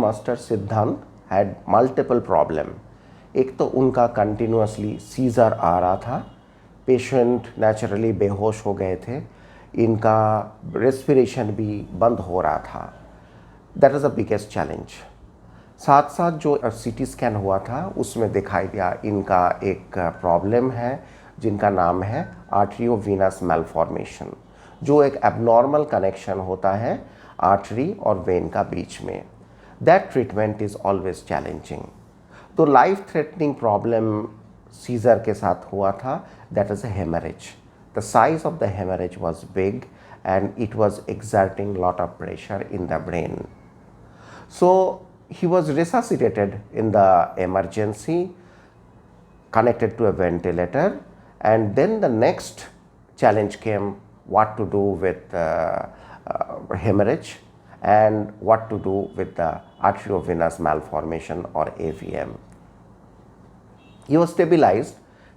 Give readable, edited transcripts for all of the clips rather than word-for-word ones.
Master सिद्धांत had multiple problem. एक तो उनका कंटिन्यूसली सीजर आ रहा था, पेशेंट नेचुरली बेहोश हो गए थे, इनका रेस्पिरेशन भी बंद हो रहा था। That is the biggest challenge. साथ साथ जो सीटी स्कैन हुआ था उसमें दिखाई दिया इनका एक प्रॉब्लम है जिनका नाम है आर्टरियोवीनस मैलफॉर्मेशन, जो एक एबनॉर्मल कनेक्शन होता है आर्टरी और वेन का बीच में। That treatment is always challenging. तो लाइफ थ्रेटनिंग प्रॉब्लम सीजर के साथ हुआ था, that is a hemorrhage. The size of the hemorrhage was big and it was exerting lot of pressure in the brain. So he was resuscitated in the emergency, connected to a ventilator, and then the next challenge came what to do with hemorrhage and what to do with the arteriovenous malformation or AVM. He was stabilized,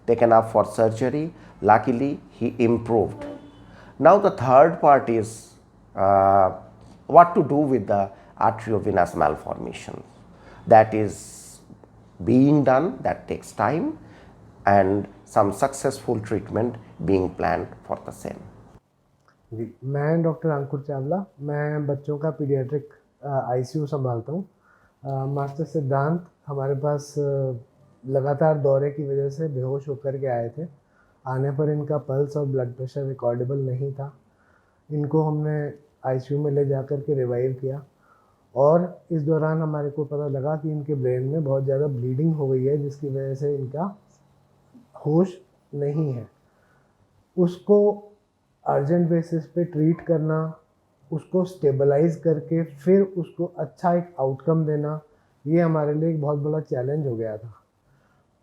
taken up for surgery. Luckily, he improved. Now the third part is what to do with the arteriovenous malformation. That is being done, that takes time, and some successful treatment being planned for the same. जी, मैं doctor अंकुर चावला, मैं बच्चों का paediatric ICU संभालता हूँ। Master सिद्धांत हमारे पास लगातार दौरे की वजह से बेहोश होकर के आए थे। आने पर इनका पल्स और ब्लड प्रेशर रिकॉर्डेबल नहीं था। इनको हमने आईसीयू में ले जाकर के रिवाइव किया और इस दौरान हमारे को पता लगा कि इनके ब्रेन में बहुत ज़्यादा ब्लीडिंग हो गई है, जिसकी वजह से इनका होश नहीं है। उसको अर्जेंट बेसिस पे ट्रीट करना, उसको स्टेबलाइज करके फिर उसको अच्छा एक आउटकम देना, ये हमारे लिए एक बहुत बड़ा चैलेंज हो गया था।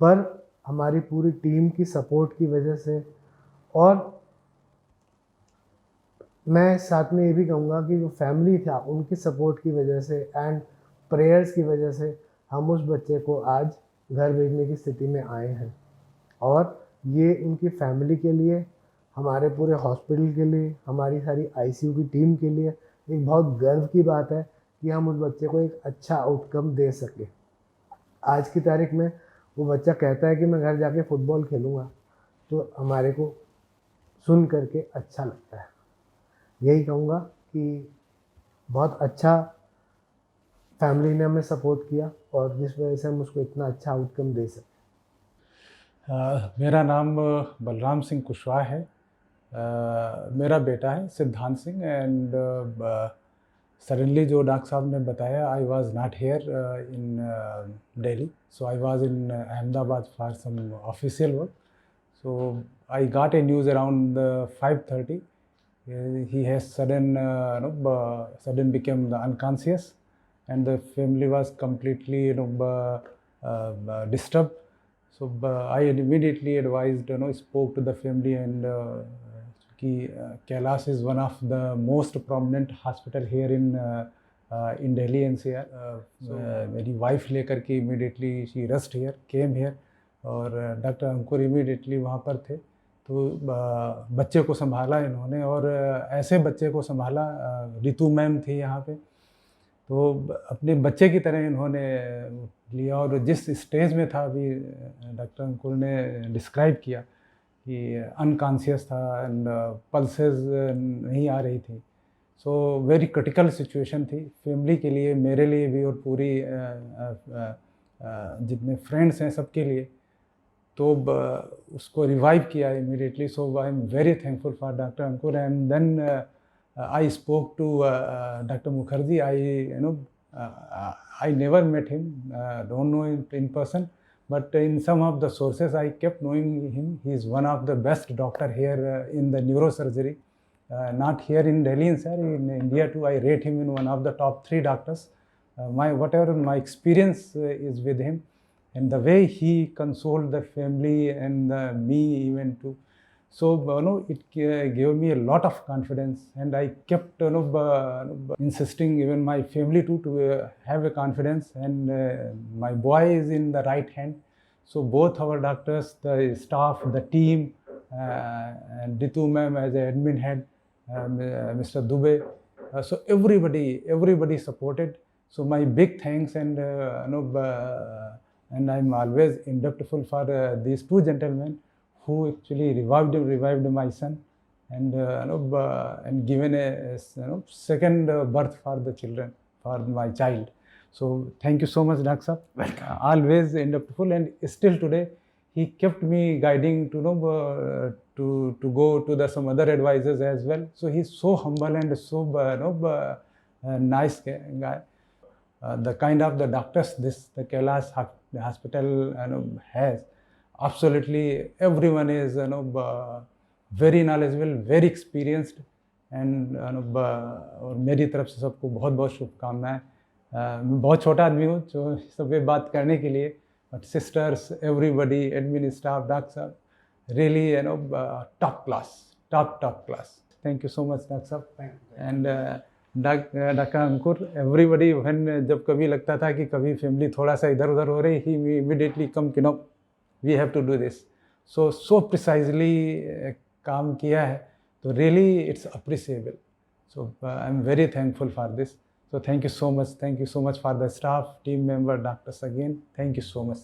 पर हमारी पूरी टीम की सपोर्ट की वजह से और मैं साथ में ये भी कहूँगा कि जो फैमिली था उनकी सपोर्ट की वजह से एंड प्रेयर्स की वजह से हम उस बच्चे को आज घर भेजने की स्थिति में आए हैं। और ये उनकी फैमिली के लिए, हमारे पूरे हॉस्पिटल के लिए, हमारी सारी आईसीयू की टीम के लिए एक बहुत गर्व की बात है कि हम उस बच्चे को एक अच्छा आउटकम दे सके। आज की तारीख में वो बच्चा कहता है कि मैं घर जाके फुटबॉल खेलूँगा, तो हमारे को सुन करके अच्छा लगता है। यही कहूँगा कि बहुत अच्छा फैमिली ने हमें सपोर्ट किया और जिस वजह से हम उसको इतना अच्छा आउटकम दे सके। मेरा नाम बलराम सिंह कुशवाहा है। मेरा बेटा है सिद्धांत सिंह एंड सडनली जो डॉक्टर साहब ने बताया, I was not here in Delhi, so I was in Ahmedabad for some official work. So I got a news around 5:30. He has sudden became unconscious, and the family was completely disturbed. So I immediately advised, spoke to the family and Kailash is one of the most prominent hospital here in Delhi NCR. मेरी wife लेकर के immediately she rushed here, came here, और doctor अंकुर immediately वहाँ पर थे। तो बच्चे को संभाला इन्होंने, और ऐसे बच्चे को संभाला, रितु मैम थी यहाँ पे, तो अपने बच्चे की तरह इन्होंने लिया। और जिस स्टेज में था अभी डॉक्टर अंकुर ने डिस्क्राइब किया कि अनकॉन्शियस था एंड पल्सेस नहीं आ रही थी। सो वेरी क्रिटिकल सिचुएशन थी फैमिली के लिए, मेरे लिए भी, और पूरी जितने फ्रेंड्स हैं सबके लिए। तो उसको रिवाइव किया immediately. So I am very thankful for doctor Ankur. And then I spoke to doctor Mukherjee. I never met him, don't know him in person, but in some of the sources I kept knowing him. He is one of the best doctor here in the neurosurgery, not here in Delhi, sir, in India too. I rate him in one of the top 3 doctors. Whatever my experience is with him, and the way he consoled the family and me even too. So it gave me a lot of confidence, and I kept insisting even my family too to have a confidence, and my boy is in the right hand. So both our doctors, the staff, the team, and Ritu ma'am as a admin head, Mr. Dubey, so everybody supported. So my big thanks, and I'm always indebtful for these two gentlemen who actually revived my son, and given a second birth for the children, for my child. So thank you so much, Dr. Sahab. Welcome. Always indebtful, and still today he kept me guiding to to go to some other advisors as well. So he's so humble and so nice guy. The kind of the doctors the Kailash hospital has, absolutely everyone is very knowledgeable, very experienced, and और मेरी तरफ से सबको बहुत बहुत शुभकामनाएं। मैं बहुत छोटा आदमी हूँ जो सब पे बात करने के लिए, but sisters, everybody, admin staff, doctor साहब, really top class. Thank you so much, Dr. Sahab. Thank you. And Dr. Ankur, everybody, when जब कभी लगता था कि कभी फैमिली थोड़ा सा इधर उधर हो रही, he immediately come, we have to do this. So precisely काम किया है, तो really it's appreciable. So I'm very thankful for this. So thank you so much for the staff, team member, doctors again. Thank you so much.